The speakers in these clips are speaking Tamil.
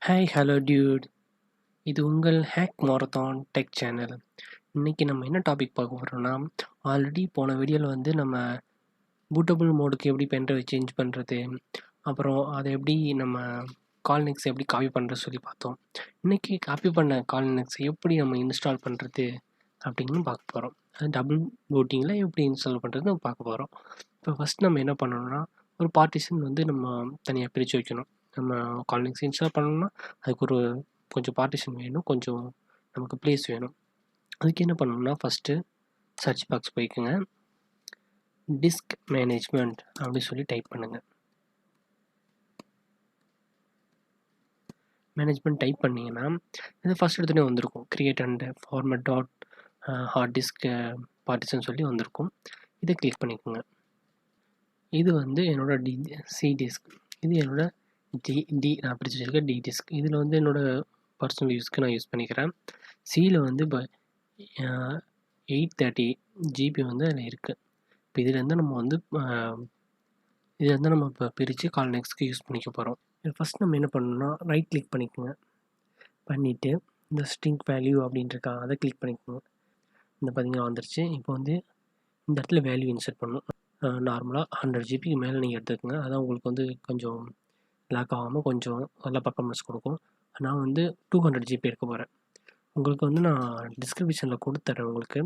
Hi hello Dude. இது உங்கள் ஹேக் மாரத்தான் டெக் சேனல். இன்றைக்கி நம்ம என்ன டாபிக் பார்க்க போகிறோம்னா, ஆல்ரெடி போன வீடியோவில் வந்து நம்ம பூட்டபிள் மோடுக்கு எப்படி பென்ட்ரைவ் சேஞ்ச் பண்ணுறது, அப்புறம் அதை எப்படி நம்ம கால்நெக்ஸ் எப்படி காப்பி பண்ணுறது சொல்லி பார்த்தோம். இன்றைக்கி காப்பி பண்ண கால்நெக்ஸ் எப்படி நம்ம இன்ஸ்டால் பண்ணுறது அப்படின்னு பார்க்க போகிறோம். அது டபுள் பூட்டிங்கில் எப்படி இன்ஸ்டால் பண்ணுறதுன்னு பார்க்க போகிறோம். இப்போ ஃபஸ்ட் நம்ம என்ன பண்ணணும்னா, ஒரு பார்ட்டிஷன் வந்து நம்ம தனியாக பிரித்து வைக்கணும். நம்ம கால்நெக்ஸ் இன்ஸ்டால் பண்ணணும்னா அதுக்கு கொஞ்சம் பார்ட்டிஷன் வேணும், கொஞ்சம் நமக்கு ப்ளேஸ் வேணும். அதுக்கு என்ன பண்ணணும்னா, ஃபஸ்ட்டு சர்ச் பாக்ஸ் போய்க்குங்க, டிஸ்க் மேனேஜ்மெண்ட் அப்படின்னு சொல்லி டைப் பண்ணுங்கள். மேனேஜ்மெண்ட் டைப் பண்ணிங்கன்னா இது ஃபஸ்ட் எடுத்துகிட்டே வந்திருக்கும். Create and format dot hard disk partition சொல்லி வந்திருக்கும். இதை கிளிக் பண்ணிக்கோங்க. இது வந்து என்னோடய சி டிஸ்க், இது என்னோடய நான் பிரித்து வச்சுருக்க டி டிஸ்க். இதில் வந்து என்னோடய பர்சனல் யூஸ்க்கு நான் யூஸ் பண்ணிக்கிறேன். சியில் வந்து இப்போ 830 ஜிபி வந்து அதில் இருக்குது. இப்போ இதுலேருந்து நம்ம இப்போ பிரித்து கால்நெக்ஸ்க்கு யூஸ் பண்ணிக்க போகிறோம். ஃபஸ்ட் நம்ம என்ன பண்ணணும்னா, ரைட் கிளிக் பண்ணிக்கோங்க. பண்ணிவிட்டு இந்த ஸ்ட்ரிங் வேல்யூ அப்படின்ட்டுருக்கா அதை கிளிக் பண்ணிக்கோங்க. இந்த பார்த்தீங்கன்னா வந்துருச்சு. இப்போ வந்து இந்த இடத்துல வேல்யூ இன்சர்ட் பண்ணணும். நார்மலாக 100 ஜிபிக்கு மேலே நீங்கள் எடுத்துக்கோங்க. அதான் உங்களுக்கு வந்து கொஞ்சம் லாக் ஆகாமல் கொஞ்சம் நல்ல பர்ஃபார்மன்ஸ் கொடுக்கும். நான் வந்து 200 ஜிபி எடுக்க போகிறேன். உங்களுக்கு வந்து நான் டிஸ்கிரிப்ஷனில் கொடுத்துட்றேன். உங்களுக்கு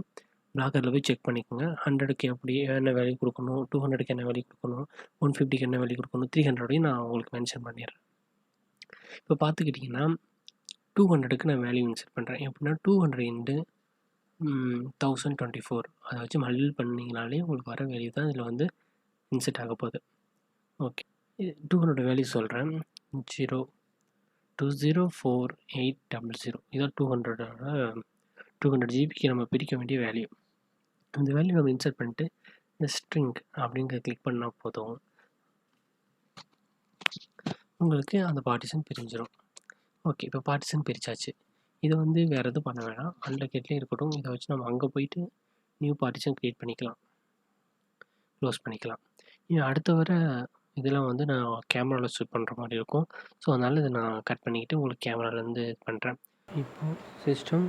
பிளாகரில் போய் செக் பண்ணிக்கோங்க. 100க்கு எப்படி என்ன வேல்யூ கொடுக்கணும், 200க்கு என்ன வேல்யூ கொடுக்கணும், 150க்கு என்ன வேல்யூ கொடுக்கணும், 300 நான் உங்களுக்கு மென்ஷன் பண்ணிடுறேன். இப்போ பார்த்துக்கிட்டிங்கன்னா 200க்கு நான் வேல்யூ இன்செர்ட் பண்ணுறேன். எப்படின்னா 200 இன்ட்டு 1024 அதை வச்சு மல்டிபிள் பண்ணிங்கனாலே உங்களுக்கு வர வேல்யூ தான் இதில் வந்து இன்செர்ட் ஆக போகுது. ஓகே, 200 வேல்யூ சொல்கிறேன். 204,800 இதான் 200 ஜிபிக்கு நம்ம பிரிக்க வேண்டிய வேல்யூ. அந்த வேல்யூ நம்ம இன்சர்ட் பண்ணிட்டு இந்த ஸ்ட்ரிங் அப்படிங்கிறத கிளிக் பண்ணால் போதும், உங்களுக்கு அந்த பார்ட்டிஷன் பிரிஞ்சிடும். ஓகே, இப்போ பார்ட்டிஷன் பிரித்தாச்சு. இதை வந்து வேறு எதுவும் பண்ண வேணாம், அன்லொகேட்லேயே இருக்கட்டும். இதை வச்சு நம்ம அங்கே போயிட்டு நியூ பார்ட்டிஷன் க்ரியேட் பண்ணிக்கலாம், க்ளோஸ் பண்ணிக்கலாம். அடுத்த வர இதெல்லாம் வந்து நான் கேமராவில் ஷூட் பண்ணுற மாதிரி இருக்கும். ஸோ அதனால் இதை நான் கட் பண்ணிக்கிட்டு உங்களுக்கு கேமராலேருந்து இது பண்ணுறேன். இப்போது சிஸ்டம்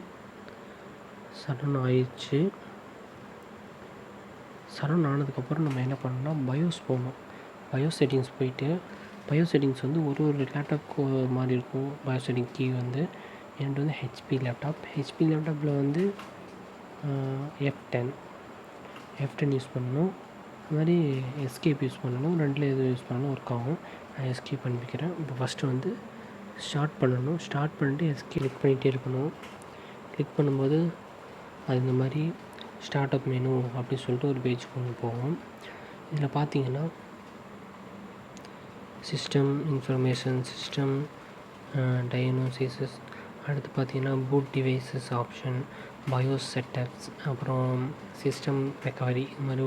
சடன் ஆயிடுச்சு. சடன் ஆனதுக்கப்புறம் நம்ம என்ன பண்ணணும்னா, பயோஸ் போகணும். பயோஸ் செட்டிங்ஸ் போயிட்டு, பயோஸ் செட்டிங்ஸ் வந்து ஒரு லேப்டாப்க்கு மாதிரி இருக்கும். பயோஸ் செட்டிங் கீ வந்து என்கிட்ட வந்து ஹெச்பி லேப்டாப்பில் வந்து F10 யூஸ் பண்ணணும். அது மாதிரி எஸ்கேப் யூஸ் பண்ணணும். ரெண்டில் எது யூஸ் பண்ணணும் ஒர்க் ஆகும். நான் எஸ்கேப் பண்ணிக்கிறேன். இப்போ ஃபஸ்ட்டு வந்து ஸ்டார்ட் பண்ணணும். ஸ்டார்ட் பண்ணிட்டு எஸ்கேப் கிளிக் பண்ணிகிட்டே இருக்கணும். கிளிக் பண்ணும்போது அது இந்த மாதிரி ஸ்டார்ட் அப் மெனு அப்படின்னு சொல்லிட்டு ஒரு பேஜ் கொண்டு போகும். இதில் பார்த்தீங்கன்னா சிஸ்டம் இன்ஃபர்மேஷன், சிஸ்டம் டயக்னோசிஸ், அடுத்து பார்த்தீங்கன்னா boot devices option, Bios setups, அப்புறம் சிஸ்டம் ரெக்கவரி, இது மாதிரி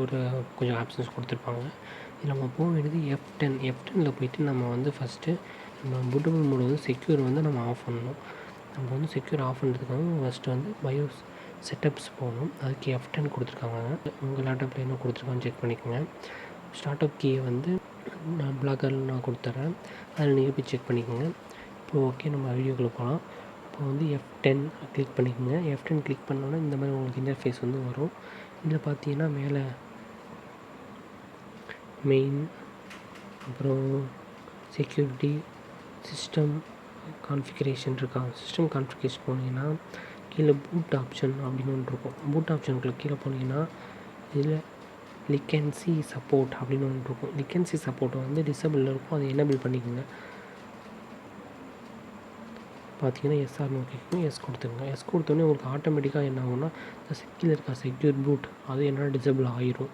கொஞ்சம் ஆப்ஷன்ஸ் கொடுத்துருப்பாங்க. இதில் நம்ம போக வேண்டியது F10 போயிட்டு நம்ம வந்து ஃபஸ்ட்டு நம்ம பூட்டபிள் மோடு வந்து செக்யூர் வந்து நம்ம ஆஃப் பண்ணணும். நம்ம வந்து செக்யூர் ஆஃப் பண்ணுறதுக்காக ஃபஸ்ட்டு வந்து பயோஸ் செட்டப்ஸ் போகணும். அதுக்கு F10 கொடுத்துருக்காங்க. உங்கள் லேப்டாப்பில் என்ன கொடுத்துருக்கான்னு செக் பண்ணிக்கோங்க. ஸ்டார்ட் அப் கீயை வந்து நான் பிளாக்கரில் நான் கொடுத்துட்றேன், அதில் நீங்கள் போய் செக் பண்ணிக்கோங்க. இப்போ ஓகே, நம்ம வீடியோக்குள்ளே போகலாம். இப்போ வந்து F10 கிளிக் பண்ணிக்கோங்க. F10 கிளிக் பண்ணோன்னா இந்த மாதிரி உங்களுக்கு இன்டர்ஃபேஸ் வந்து வரும். இதில் பார்த்தீங்கன்னா மேலே மெயின், அப்புறம் செக்யூரிட்டி, சிஸ்டம் கான்ஃபிகரேஷன் இருக்காங்க. சிஸ்டம் கான்ஃபிகரேஷன் போனீங்கன்னா கீழே பூட் ஆப்ஷன் அப்படின்னு ஒன்று இருக்கும். பூட் ஆப்ஷனுக்குள்ள கீழே போனீங்கன்னா இதில் லிகன்சி சப்போர்ட் அப்படின்னு ஒன்று இருக்கும். லிகன்சி சப்போர்ட் வந்து டிசபிளில் இருக்கும், அதை எனேபிள் பண்ணிக்கோங்க. பார்த்தீங்கன்னா எஸ்ஆர்னு கேட்கும், எஸ் கொடுத்துருங்க. எஸ் கொடுத்தோன்னே உங்களுக்கு ஆட்டோமேட்டிக்காக என்ன ஆகும்னா, இந்த கீழே இருக்க செக்யூர் பூட் அது என்னோட டிசபிள் ஆகிரும்.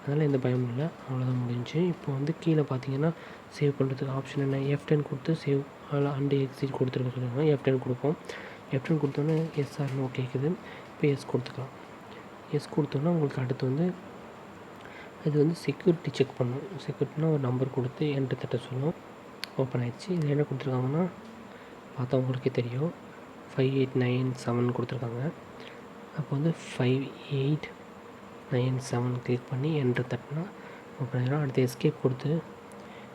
அதனால் எந்த பயமும் இல்லை. அவ்வளோதான் முடிஞ்சு. இப்போ வந்து கீழே பார்த்தீங்கன்னா சேவ் பண்ணுறதுக்கு ஆப்ஷன் என்ன, F10 கொடுத்து சேவ் அதில் அண்டு எக்ஸிட் கொடுத்துருக்க சொல்லுவாங்க. F10 கொடுப்போம். F10 கொடுத்தோன்னே எஸ்ஆர்னு கேட்குது. இப்போ எஸ் கொடுத்துக்கலாம். எஸ் கொடுத்தோன்னா உங்களுக்கு அடுத்து வந்து இது வந்து செக்யூரிட்டி செக் பண்ணும். செக்யூரிட்டினா ஒரு நம்பர் கொடுத்து என்ட்ரு தட்ட சொல்லும். ஓப்பன் ஆகிடுச்சு. இதில் என்ன கொடுத்துருக்காங்கன்னா பார்த்தா உங்களுக்கே தெரியும், 5897 கொடுத்துருக்காங்க. அப்போ வந்து 5897 கிளிக் பண்ணி என்ட்ரு தட்டினா ஓப்பன் ஆகிடும். அடுத்து எஸ்கேப் கொடுத்து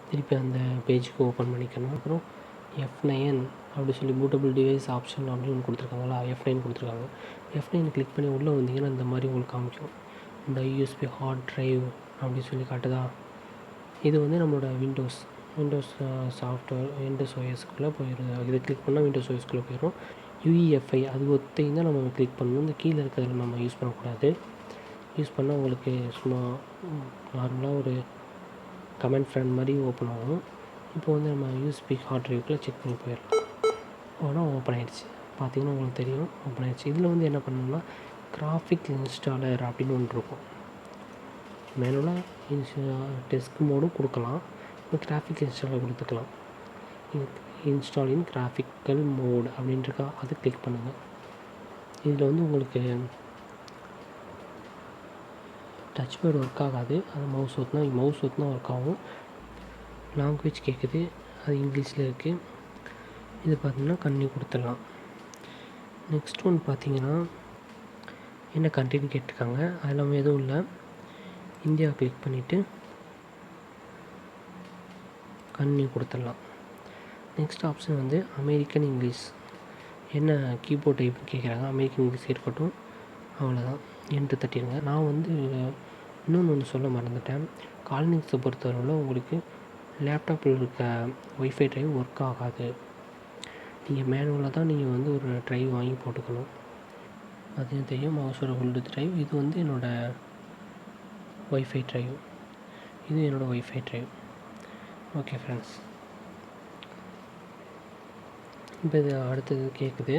திருப்பி அந்த பேஜுக்கு ஓப்பன் பண்ணிக்கணும். அப்புறம் F9 அப்படி சொல்லி பூட்டபிள் டிவைஸ் ஆப்ஷன் அப்படின்னு ஒன்று கொடுத்துருக்காங்களா, F9 கொடுத்துருக்காங்க. F9 கிளிக் பண்ணி உள்ளே வந்தீங்கன்னா இந்த மாதிரி உங்களுக்கு காமிக்கும். இந்த யூஎஸ்பி ஹார்ட் ட்ரைவ் அப்படின்னு சொல்லி காட்டுதா. இது வந்து நம்மளோட விண்டோஸ் சாஃப்ட்வேர் விண்டோஸ் OSக்குள்ளே போயிடுது. இதை கிளிக் பண்ணால் விண்டோஸ் OSக்குள்ளே போயிடும். UEFI அது ஒத்தையும் தான் நம்ம கிளிக் பண்ணணும். இந்த கீழே இருக்கிறதுல நம்ம யூஸ் பண்ணக்கூடாது. யூஸ் பண்ணால் உங்களுக்கு சும்மா நார்மலாக ஒரு கமெண்ட் ஃப்ரெண்ட் மாதிரி ஓப்பன் ஆகும். இப்போ வந்து நம்ம யூஎஸ்பி ஹார்ட் ட்ரைவுக்குள்ளே செக் பண்ணி போயிடலாம். ஆனால் ஓப்பன் ஆகிடுச்சு. பார்த்தீங்கன்னா உங்களுக்கு தெரியும் ஓப்பன் ஆகிடுச்சு. இதில் வந்து என்ன பண்ணணும்னா கிராஃபிக் இன்ஸ்டாலர் அப்படின்னு ஒன்று இருக்கும். மேனுவலாக டெஸ்க் மோடும் கொடுக்கலாம், இப்போ கிராஃபிக் இன்ஸ்டாலர் கொடுத்துக்கலாம். இன்ஸ்டால் இன் கிராஃபிக்கல் மோட் அப்படின்ட்டுருக்கா, அது கிளிக் பண்ணுங்கள். இதில் வந்து உங்களுக்கு டச் பேட் ஒர்க் ஆகாது, அது மவுஸ் ஊற்றினா ஒர்க் ஆகும். லாங்குவேஜ் கேட்குது, அது இங்கிலீஷில் இருக்குது. இது பார்த்திங்கன்னா கண்டினியூ கொடுத்துடலாம். நெக்ஸ்ட் ஒன் பார்த்திங்கன்னா என்ன கண்ட்ரின்னு கேட்டிருக்காங்க. அது இல்லாமல் எதுவும் இல்லை. இந்தியா கிளிக் பண்ணிவிட்டு கண்டினியூ கொடுத்துடலாம். நெக்ஸ்ட் ஆப்ஷன் வந்து அமெரிக்கன் இங்கிலீஷ். என்ன கீபோர்ட் டைப்னு கேட்குறாங்க, அமெரிக்கன் இங்கிலீஷ் இருக்கட்டும். அவ்வளோதான், என்ட்ரு தட்டிடுங்க. நான் வந்து இன்னொன்று சொல்ல மறந்துட்டேன். கால்னிக்ஸை பொறுத்தவரையில் உங்களுக்கு லேப்டாப்பில் இருக்க ஒய்ஃபை ட்ரைவ் ஒர்க் ஆகாது. நீங்கள் மேனுவலாக தான் நீங்கள் வந்து ஒரு ட்ரைவ் வாங்கி போட்டுக்கணும். அதையும் தெரியும். மவுஸோட ஹோல்டு ட்ரைவ். இது வந்து என்னோடய ஒய்ஃபை ட்ரைவ். இது என்னோடய ஒய்ஃபை ட்ரைவ். ஓகே ஃப்ரெண்ட்ஸ், இப்போ இது அடுத்தது கேட்குது.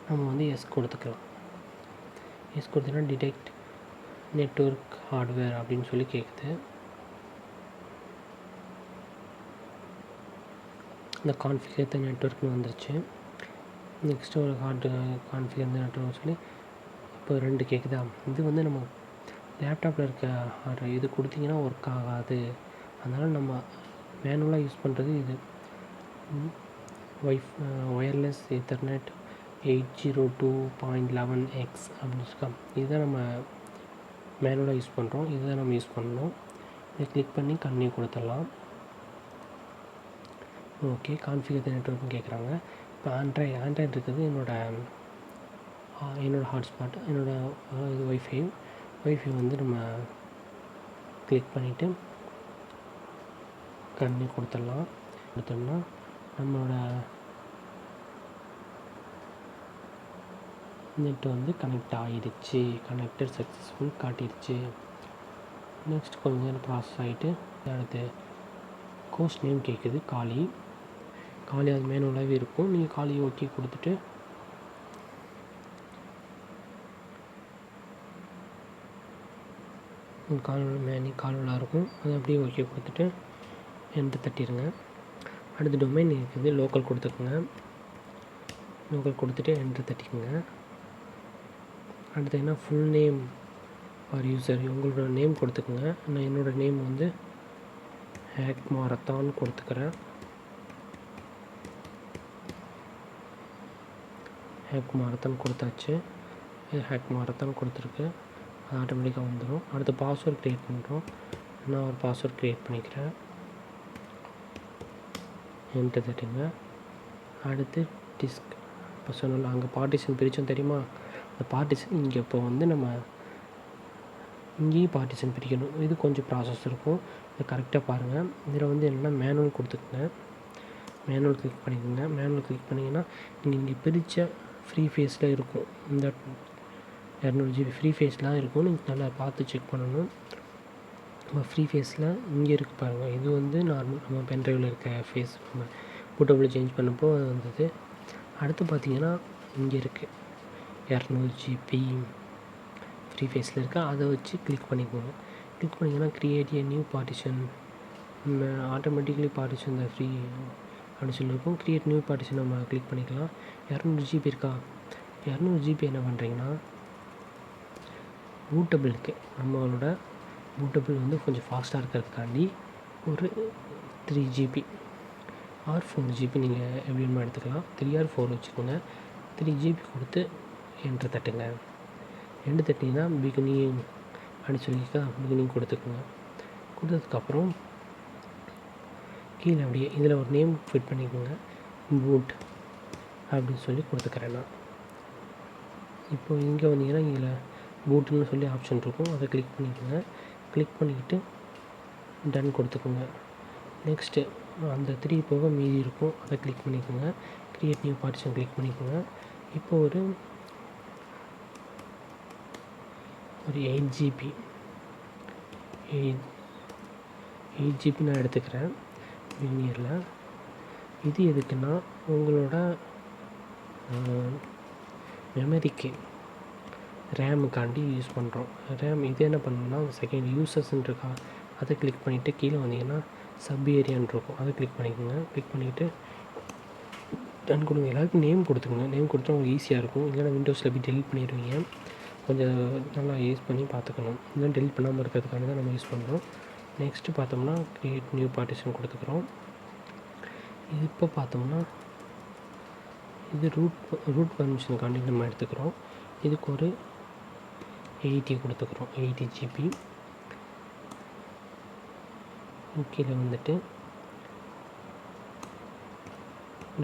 நம்ம வந்து எஸ் கொடுத்துக்கலாம். எஸ் கொடுத்தீங்கன்னா டிடெக்ட் நெட்வொர்க் ஹார்ட்வேர் அப்படின்னு சொல்லி கேட்குது. இந்த கான்ஃபிகர் நெட்வொர்க்னு வந்துருச்சு. நெக்ஸ்ட்டு ஒரு கான்ஃபிகர் நெட்வொர்க் சொல்லி இப்போ 2 கேட்குதா. இது வந்து நம்ம லேப்டாப்பில் இருக்க ஹார்ட்வேர். இது கொடுத்தீங்கன்னா ஒர்க் ஆகாது. அதனால் நம்ம மேனுவலாக யூஸ் பண்ணுறது இது. ஒயர்லெஸ் ஈத்தர்நெட் 802.11x அப்படின்னு இருக்கா. இதுதான் நம்ம மேனுவலாக யூஸ் பண்ணுறோம். இதுதான் நம்ம யூஸ் பண்ணணும். இதை கிளிக் பண்ணி கண்டினியூ கொடுத்துடலாம். ஓகே, கான்ஃபிகர் நெட்வொர்க்னு கேட்குறாங்க. இப்போ ஆண்ட்ராய்டு இருக்குது என்னோடய ஹாட்ஸ்பாட், இது ஒய்ஃபை வந்து நம்ம கிளிக் பண்ணிவிட்டு கண்டினியூ கொடுத்தோம்னா நம்மளோட நெட் வந்து கனெக்ட் ஆகிடுச்சு. Connected successful காட்டிடுச்சு. நெக்ஸ்ட் கொஞ்சம் நேரம் ப்ராசஸ் ஆகிட்டு அடுத்து கோர்ஸ் நேம் கேட்குது. காலி அது மேனுவலாகவே இருக்கும். நீங்கள் காலி ஓகே கொடுத்துட்டு கால்வலாக இருக்கும். அது அப்படியே ஓகே கொடுத்துட்டு என்ட்ரு தட்டிடுங்க. அடுத்து டொமைன் இருக்குது, லோக்கல் கொடுத்துக்குங்க. லோக்கல் கொடுத்துட்டு என்ட்ரு தட்டிக்குங்க. அடுத்து என்ன ஃபுல் நேம் ஆர் யூசர், உங்களோட நேம் கொடுத்துக்குங்க. நான் என்னோடய நேம் வந்து HackMarathon கொடுத்துக்கிறேன். HackMarathon கொடுத்தாச்சு. HackMarathon கொடுத்துருக்கு, அது ஆட்டோமேட்டிக்காக வந்துடும். அடுத்து பாஸ்வேர்ட் க்ரியேட் பண்ணுறோம். நான் ஒரு பாஸ்வேர்ட் க்ரியேட் பண்ணிக்கிறேன். என்ட்ரு தட்டுங்க. அடுத்து டிஸ்க் இப்போ சொன்னோம்ல, அங்கே பார்ட்டிஷன் பிரித்தோம் தெரியுமா. அந்த பார்ட்டிஷன் இங்கே இப்போ வந்து நம்ம இங்கேயும் பார்ட்டிஷன் பிரிக்கணும். இது கொஞ்சம் ப்ராசஸ் இருக்கும், இதை கரெக்டாக பாருங்கள். இதில் வந்து என்னென்னா மேனுவல் கொடுத்துக்குங்க. மேனுவல் கிளிக் பண்ணிக்கோங்க. மேனுவல் கிளிக் பண்ணிங்கன்னா இங்கே பிரித்த ஃப்ரீ ஃபேஸில் இருக்கும். இந்த 200 GB ஃப்ரீ ஃபேஸ்லாம் இருக்கும். நீங்கள் நல்லா பார்த்து செக் பண்ணணும். நம்ம ஃப்ரீ ஃபேஸில் இங்கே இருக்குது பாருங்கள். இது வந்து நார்மல் நம்ம பென்ட்ரைவில் இருக்க ஃபேஸ். நம்ம பூட்டபிள் சேஞ்ச் பண்ணப்போ அது வந்தது. அடுத்து பார்த்திங்கன்னா இங்கே இருக்குது 200 GB ஃப்ரீ ஃபேஸில் இருக்கா, அதை வச்சு கிளிக் பண்ணிக்கோங்க. கிளிக் பண்ணிங்கன்னா create a new partition, automatically partition இந்த ஃப்ரீ அப்படின்னு சொல்லியிருக்கோம். க்ரியேட் நியூ பார்ட்டிஷன் நம்ம கிளிக் பண்ணிக்கலாம். 200 GB இருக்கா. 200 GB என்ன பண்ணுறீங்கன்னா பூட்டபிளுக்கு நம்மளோட பூட்டபிள் வந்து கொஞ்சம் ஃபாஸ்ட்டாக இருக்கிறதுக்காண்டி ஒரு 3 GB ஆர் 4 GB நீங்கள் எப்படி வேணுமோ எடுத்துக்கலாம். 3 or 4 வச்சுக்கோங்க. 3 GB கொடுத்து என்ட்ரு தட்டுங்க. என்ட்ரு தட்டிங்கன்னா பிகினிங் அப்படின்னு சொல்லியிருக்கா, பிகினிங் கொடுத்துக்குங்க. கொடுத்ததுக்கப்புறம் கீழே அப்படியே இதில் ஒரு நேம் ஃபிட் பண்ணிக்கோங்க. பூட் அப்படின்னு சொல்லி கொடுத்துக்கிறேன் நான். இப்போது இங்கே வந்தீங்கன்னா இதில் பூட்டுன்னு சொல்லி ஆப்ஷன் இருக்கும், அதை கிளிக் பண்ணிக்கோங்க. கிளிக் பண்ணிக்கிட்டு டன் கொடுத்துக்கோங்க. நெக்ஸ்ட்டு அந்த 3 போக மீதி இருக்கும், அதை கிளிக் பண்ணிக்கோங்க. க்ரியேட் நியூ பார்ட்டிஷன் கிளிக் பண்ணிக்கோங்க. இப்போ ஒரு 8 ஜிபி நான் எடுத்துக்கிறேன் லினியரில். இது எதுக்குன்னா உங்களோட மெமரிக்கு ரேமுக்காண்டி யூஸ் பண்ணுறோம். ரேம் இது என்ன பண்ணணும்னா செகண்ட் யூசர்ஸ்ன்னு இருக்கா, அதை கிளிக் பண்ணிவிட்டு கீழே வந்தீங்கன்னா சப் ஏரியான்னு இருக்கும், அதை கிளிக் பண்ணிக்கோங்க. கிளிக் பண்ணிவிட்டு டன் கொடுங்க. எல்லாருக்கும் நேம் கொடுத்துக்கோங்க. நேம் கொடுத்தா உங்களுக்கு ஈஸியாக இருக்கும். இல்லைனா விண்டோஸில் போய் டெலிட் பண்ணிடுவீங்க. கொஞ்சம் நல்லா யூஸ் பண்ணி பார்த்துக்கணும். இல்லை டெலிட் பண்ணாமல் இருக்கிறதுக்காக தான் நம்ம யூஸ் பண்ணுறோம். நெக்ஸ்ட்டு பார்த்தோம்னா க்ரியேட் நியூ பார்ட்டிஷன் கொடுத்துக்குறோம். இது இப்போ பார்த்தோம்னா இது ரூட் பர்மிஷனுக்காண்டி நம்ம எடுத்துக்கிறோம். இதுக்கு ஒரு 80 கொடுத்துக்குறோம், 80 ஜிபி. கீழே வந்துட்டு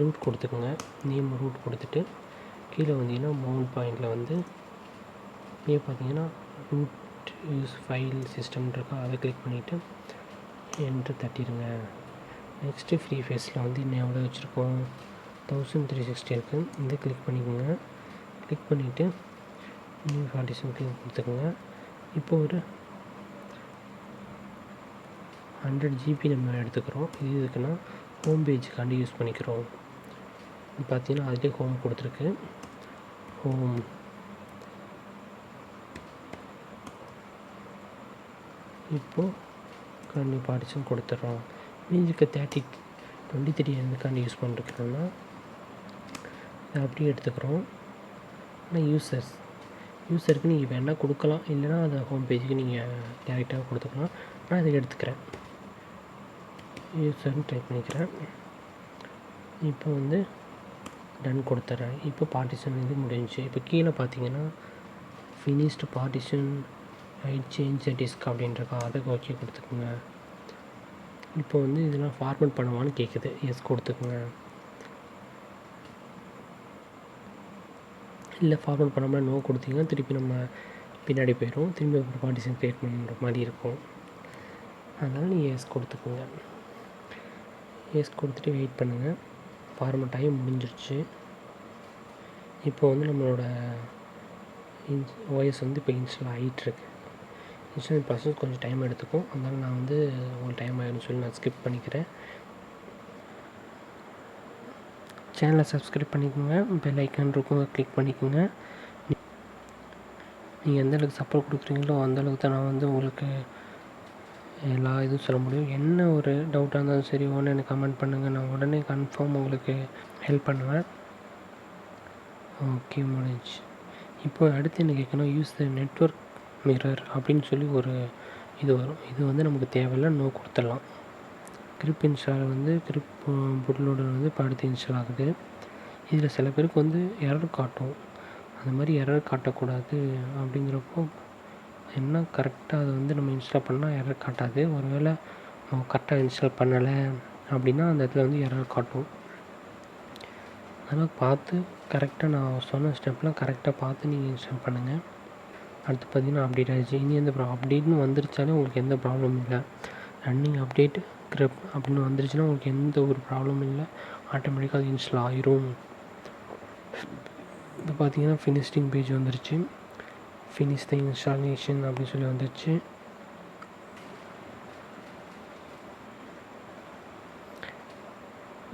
ரூட் கொடுத்துக்கோங்க. நேம் ரூட் கொடுத்துட்டு கீழே வந்தீங்கன்னா மவுண்ட் பாயிண்டில் வந்து இங்கே பார்த்தீங்கன்னா ரூட் யூஸ் ஃபைல் சிஸ்டம் இருக்கா, அதை கிளிக் பண்ணிவிட்டு என்ட்ரு தட்டிடுங்க. நெக்ஸ்ட்டு ஃப்ரீ ஃபேஸில் வந்து இன்னும் எவ்வளோ வச்சுருக்கோம், 1360 இருக்குது. இதை கிளிக் பண்ணிக்கோங்க. கிளிக் பண்ணிவிட்டு நியூ பார்ட்டிஷன் கிளிக் கொடுத்துக்கோங்க. இப்போ ஒரு 100 ஜிபி நம்ம எடுத்துக்கிறோம். இது எதுக்குன்னா ஹோம் பேஜுக்காண்டி யூஸ் பண்ணிக்கிறோம். இது பார்த்தீங்கன்னா அதிலே ஹோம் கொடுத்துருக்கு. ஹோம் இப்போது கண்டினியூ பார்ட்டிஷன் கொடுத்துட்றோம். மீதிக்கு 23 எதுக்காண்டி யூஸ் பண்ணிருக்கிறோன்னா இதை அப்படியே எடுத்துக்கிறோம். ஆனால் யூஸருக்கு நீங்கள் வேணால் கொடுக்கலாம், இல்லைனா அதை ஹோம் பேஜுக்கு நீங்கள் டேரெக்டாக கொடுத்துக்கலாம். நான் இதை எடுத்துக்கிறேன், யூஸர்னு டைப் பண்ணிக்கிறேன். இப்போ வந்து டன் கொடுத்துட்றேன். இப்போ பார்ட்டிஷன் இது முடிஞ்சிச்சு. இப்போ கீழே பார்த்தீங்கன்னா ஃபினிஷ்டு பார்ட்டிஷன் சேஞ்ச் டிஸ்க் அப்படின்றக்கா, அதை ஓகே கொடுத்துக்குங்க. இப்போ வந்து இதெல்லாம் ஃபார்மேட் பண்ணுவான்னு கேட்குது, எஸ் கொடுத்துக்குங்க. இல்லை ஃபார்மேட் பண்ணாமல் நோ கொடுத்தீங்கன்னா திருப்பி நம்ம பின்னாடி போயிடும், திரும்பி ஒரு பார்ட்டிஷன் க்ரியேட் பண்ணுற மாதிரி இருக்கும். அதனால் நீங்கள் எஸ் கொடுத்துக்குங்க. எஸ் கொடுத்துட்டு வெயிட் பண்ணுங்கள். ஃபார்மேட் ஆகி முடிஞ்சிருச்சு. இப்போ வந்து நம்மளோட ஓஎஸ் வந்து இப்போ இன்ஸ்டால் ஆகிட்டுருக்கு. இன்ஸ்டால் ப்ராசஸ் கொஞ்சம் டைம் எடுத்துக்கும், அதனால் நான் வந்து உங்களுக்கு டைம் ஆகிடும்னு சொல்லி நான் ஸ்கிப் பண்ணிக்கிறேன். சேனலை சப்ஸ்கிரைப் பண்ணிக்கோங்க. பெல் ஐக்கான் இருக்கும், கிளிக் பண்ணிக்கோங்க. நீங்கள் எந்தளவுக்கு சப்போர்ட் கொடுக்குறீங்களோ அந்தளவுக்கு தான் நான் வந்து உங்களுக்கு எல்லா இதுவும் சொல்ல முடியும். என்ன ஒரு டவுட்டாக இருந்தாலும் சரி உடனே எனக்கு கமெண்ட் பண்ணுங்கள், நான் உடனே கன்ஃபார்ம் உங்களுக்கு ஹெல்ப் பண்ணுவேன். ஓகே, முடிஞ்சு. இப்போ அடுத்து என்ன கேட்கணும், யூஸ் த நெட்வொர்க் மிரர் அப்படின்னு சொல்லி ஒரு இது வரும். இது வந்து நமக்கு தேவையில்லை, நோ கொடுத்துடலாம். கிரிப் இன்ஸ்டால் வந்து கிரிப் புட்லோடர் வந்து இப்போ அடுத்து இன்ஸ்டால் ஆகுது. இதில் சில பேருக்கு வந்து எரர் காட்டும், அந்த மாதிரி எரர் காட்டக்கூடாது. அப்படிங்கிறப்போ என்ன கரெக்டாக அதை வந்து நம்ம இன்ஸ்டால் பண்ணால் எரர் காட்டாது. ஒரு வேளை நம்ம கரெக்டாக இன்ஸ்டால் பண்ணலை அப்படின்னா அந்த இடத்துல வந்து எரர் காட்டும். அதனால் பார்த்து கரெக்டாக நான் சொன்ன ஸ்டெப்லாம் கரெக்டாக பார்த்து நீங்கள் இன்ஸ்டால் பண்ணுங்கள். அடுத்து பார்த்திங்கன்னா அப்டேட் ஆகிடுச்சு. இனி எந்த அப்டேட்னு வந்துருச்சாலே உங்களுக்கு எந்த ப்ராப்ளமும் இல்லை. ரன்னிங் அப்டேட் கிரிப் அப்படின்னு வந்துருச்சுன்னா உங்களுக்கு எந்த ஒரு ப்ராப்ளமும் இல்லை, ஆட்டோமேட்டிக்காக அது இன்ஸ்டால் ஆயிரும். இப்போ பார்த்தீங்கன்னா ஃபினிஷிங் பேஜ் வந்துருச்சு. ஃபினிஷ் த இன்ஸ்டாலேஷன் அப்படின்னு சொல்லி வந்துருச்சு.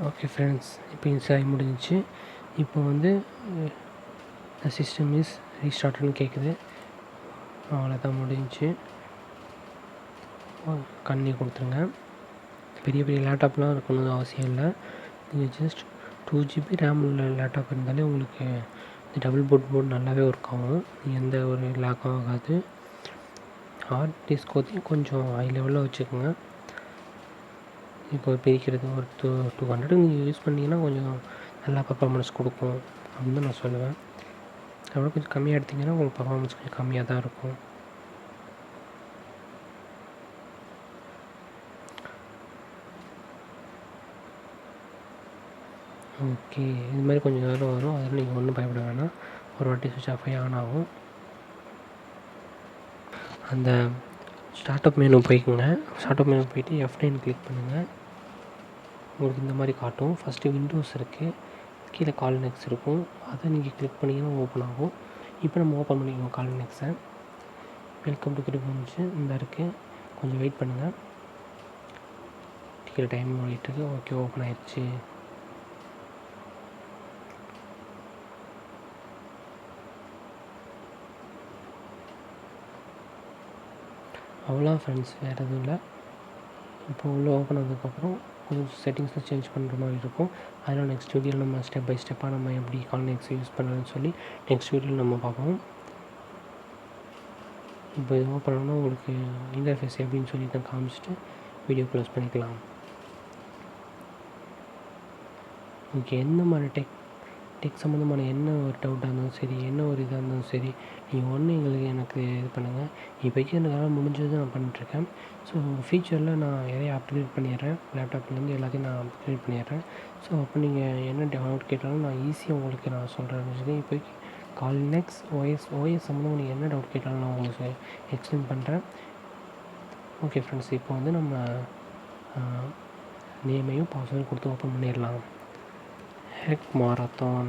ஓகே ஃப்ரெண்ட்ஸ், இப்போ இன்ஸ்டால் ஆகி முடிஞ்சிச்சு. இப்போ வந்து த சிஸ்டம் இஸ் ரீஸ்டார்ட்னு கேட்குது. அவ்வளோதான், முடிஞ்சிச்சு. கண்ணி கொடுத்துருங்க. பெரிய பெரிய லேப்டாப்லாம் இருக்கணும்னு அவசியம் இல்லை. நீங்கள் ஜஸ்ட் 2 ஜிபி ரேம் உள்ள லேப்டாப் இருந்தாலே உங்களுக்கு இந்த டபுள் போர்ட் நல்லாவே ஒர்க் ஆகும், எந்த ஒரு லேக்கும் ஆகாது. ஹார்ட் டிஸ்க் ஊற்றி கொஞ்சம் ஹை லெவலில் வச்சுக்கோங்க. இப்போ பிரிக்கிறது ஒரு 200 நீங்கள் யூஸ் பண்ணிங்கன்னா கொஞ்சம் நல்லா பர்ஃபார்மன்ஸ் கொடுக்கும் அப்படின்னு தான் நான் சொல்லுவேன். அதோட கொஞ்சம் கம்மியாக எடுத்திங்கன்னா உங்களுக்கு பர்ஃபார்மன்ஸ் கொஞ்சம் கம்மியாக தான் இருக்கும். ஓகே, இது மாதிரி கொஞ்சம் நேரம் வரும். அதில் நீங்கள் ஒன்றும் பயப்பட வேணாம். ஒரு வாட்டி சுவிட்ச் ஆஃப் ஆகி ஆன் ஆகும். அந்த ஸ்டார்ட் அப் மெனு போய்க்குங்க. ஸ்டார்ட் அப் மெனு போய்ட்டு F9 கிளிக் பண்ணுங்கள். உங்களுக்கு இந்த மாதிரி காட்டும். ஃபஸ்ட்டு விண்டோஸ் இருக்குது, கீழே கால் நெக்ஸ்ட் இருக்கும். அதை நீங்கள் கிளிக் பண்ணிங்கன்னா ஓப்பன் ஆகும். இப்போ நம்ம ஓப்பன் பண்ணிக்கோங்க கால் நெக்ஸ்ட்டை. வெல்கம் டு கிரிப் வந்துச்சு, இந்த இருக்குது. கொஞ்சம் வெயிட் பண்ணுங்கள். கீழே டைம் ஓடிட்டுருக்கு. ஓகே, ஓப்பன் ஆயிடுச்சு. அவ்வளோ ஃப்ரெண்ட்ஸ், வேறு எதுவும் இல்லை. இப்போ உள்ளே ஓப்பன் ஆனதுக்கப்புறம் கொஞ்சம் செட்டிங்ஸில் சேஞ்ச் பண்ணுற மாதிரி இருக்கும். அதில் நெக்ஸ்ட் வீடியோவில் நம்ம ஸ்டெப் பை ஸ்டெப்பாக நம்ம எப்படி கால் நெக்ஸ்ட் யூஸ் பண்ணுறதுன்னு சொல்லி நெக்ஸ்ட் வீடியோவில் நம்ம பார்ப்போம். இப்போ இது ஓப்பன் பண்ணால் உங்களுக்கு இன்டர்ஃபேஸ் எப்படின்னு சொல்லி தான் காமிச்சிட்டு வீடியோ க்ளோஸ் பண்ணிக்கலாம். உங்களுக்கு எந்த மாதிரி டெக் சம்மந்தமான என்ன ஒரு டவுட்டாக இருந்தாலும் சரி, என்ன ஒரு இதாக இருந்தாலும் சரி, நீங்கள் ஒன்று எனக்கு இது பண்ணுங்கள். இப்போக்கி என்னால் முடிஞ்சது நான் பண்ணிட்டுருக்கேன். ஸோ ஃபியூச்சரில் நான் நிறைய அப்கிரேட் பண்ணிடுறேன். லேப்டாப்லேருந்து எல்லாத்தையும் நான் அப்கிரேட் பண்ணிடுறேன். ஸோ அப்போ நீங்கள் என்ன டவுட் கேட்டாலும் நான் ஈஸியாக உங்களுக்கு நான் சொல்கிறேன். இப்போக்கி கால் நெக்ஸ்ட் ஓஎஸ் சம்மந்தமாக நீங்கள் என்ன டவுட் கேட்டாலும் நான் உங்களுக்கு எக்ஸ்பிளைன் பண்ணுறேன். ஓகே ஃப்ரெண்ட்ஸ், இப்போ வந்து நம்ம நேமையும் பாஸ்வேர்டும் கொடுத்து ஓப்பன் பண்ணிடலாம். HackMarathon.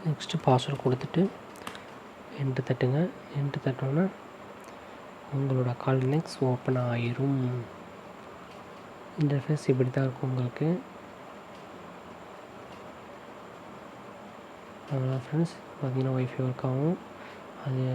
நெக்ஸ்ட்டு பாஸ்வேர்டு கொடுத்துட்டு என்ட்ரு தட்டுங்க. என்ட்ரு தட்டோன்னா உங்களோட கால் நெக்ஸ்ட் ஓப்பன் ஆயிரும். இன்டர்ஃபேஸ் இப்படி தான் இருக்கும் உங்களுக்கு. அவ்வளோ ஃப்ரெண்ட்ஸ், பார்த்தீங்கன்னா ஒய்ஃபை ஒர்க் ஆகும். அது